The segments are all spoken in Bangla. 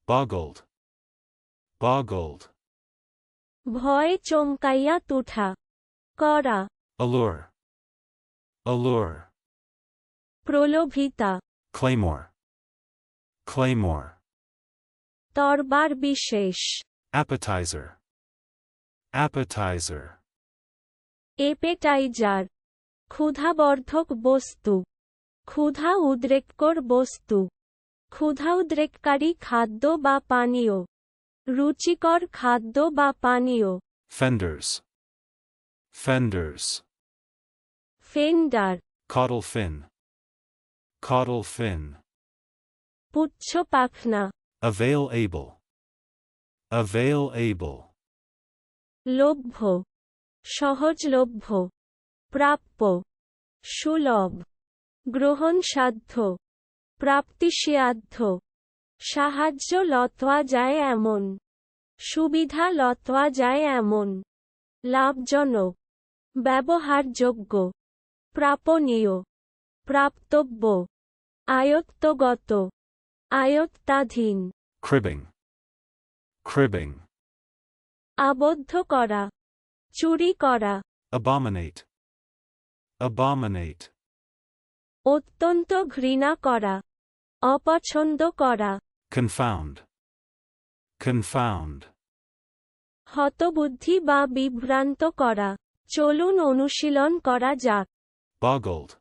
boggled, boggled. ভয়ে চমকাইয়া তুঠা, করা। Allure, allure. প্রলোভিতা, Claymore, claymore. তরবার বিশেষ, Appetizer, appetizer. এপেটাইজার, ক্ষুধাবর্ধক বস্তু, ক্ষুধা উদ্রেককর বস্তু, ক্ষুধাউদ্রেককারী খাদ্য বা পানীয়, রুচিকর খাদ্য বা পানীয়। Fenders, fenders. Fender, Caudal fin, caudal fin. পুচ্ছ পাখনা, Avail able, avail able. লভ্য, সহজলভ্য, প্রাপ্য, সুলভ, গ্রহণসাধ্য, প্রাপ্তিসাধ্য, সাহায্য লতোয়া যায় এমন, সুবিধা লতোয়া যায় এমন, লাভজনক, ব্যবহারযোগ্য, প্রাপণীয়, প্রাপ্তব্য, আয়ত্তগত, আয়ত্তাধীন। Cribbing, cribbing. আবদ্ধ করা, চুরি করা। Abominate, abominate. অত্যন্ত ঘৃণা করা, অপছন্দ করা। Confound, confound. হতবুদ্ধি বা বিভ্রান্ত করা। চলুন অনুশীলন করা যাক। Boggled,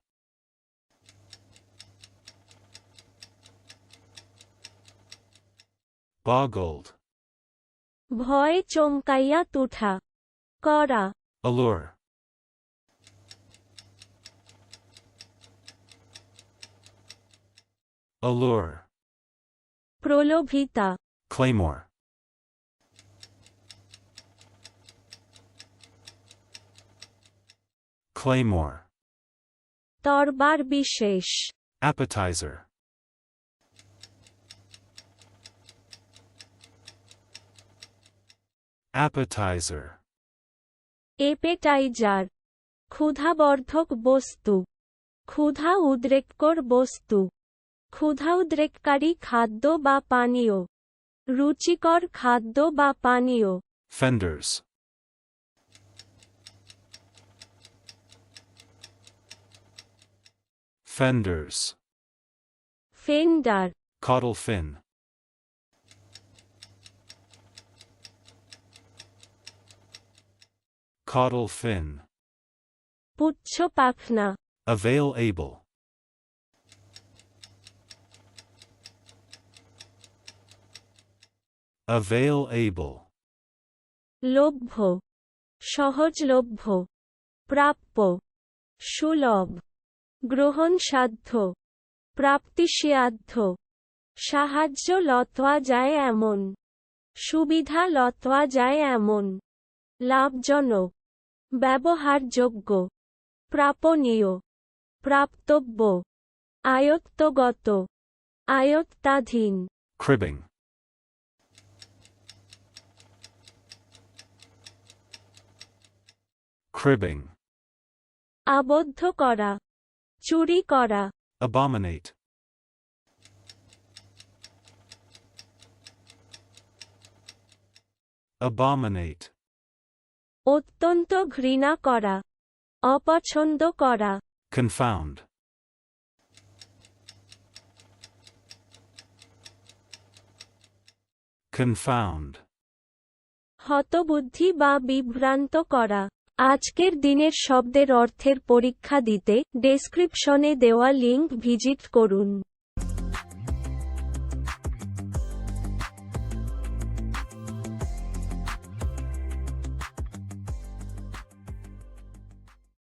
boggled. ভয়ে চমকাইয়া তুঠা, করা। Allure, allure. প্রলোভিতা, Claymore, claymore. তরবার বিশেষ, Appetizer, appetizer. এপেটাইজার, ক্ষুধাবর্ধক বস্তু, ক্ষুধা উদ্রেককর বস্তু, ক্ষুধাউদ্রেককারী খাদ্য বা পানীয়, রুচিকর খাদ্য বা পানীয়। Fenders, fenders. Fender, Caudal fin, caudal fin. পুচ্ছ পাখনা, Avail able, avail able. লভ্য, সহজলভ্য, প্রাপ্য, সুলভ, গ্রহণসাধ্য, প্রাপ্তিসাধ্য, সাহায্য লতোয়া যায় এমন, সুবিধা লতোয়া যায় এমন, লাভজনক, ব্যবহারযোগ্য, প্রাপণীয়, প্রাপ্তব্য, আয়ত্তগত, আয়ত্তাধীন। Cribbing, cribbing. আবদ্ধ করা, চুরি করা। Abominate, abominate. অত্যন্ত ঘৃণা করা, অপছন্দ করা। Confound, confound. হতবুদ্ধি বা বিভ্রান্ত করা। আজকের দিনের শব্দের অর্থের পরীক্ষা দিতে ডেসক্রিপশনে দেওয়া লিংক ভিজিট করুন।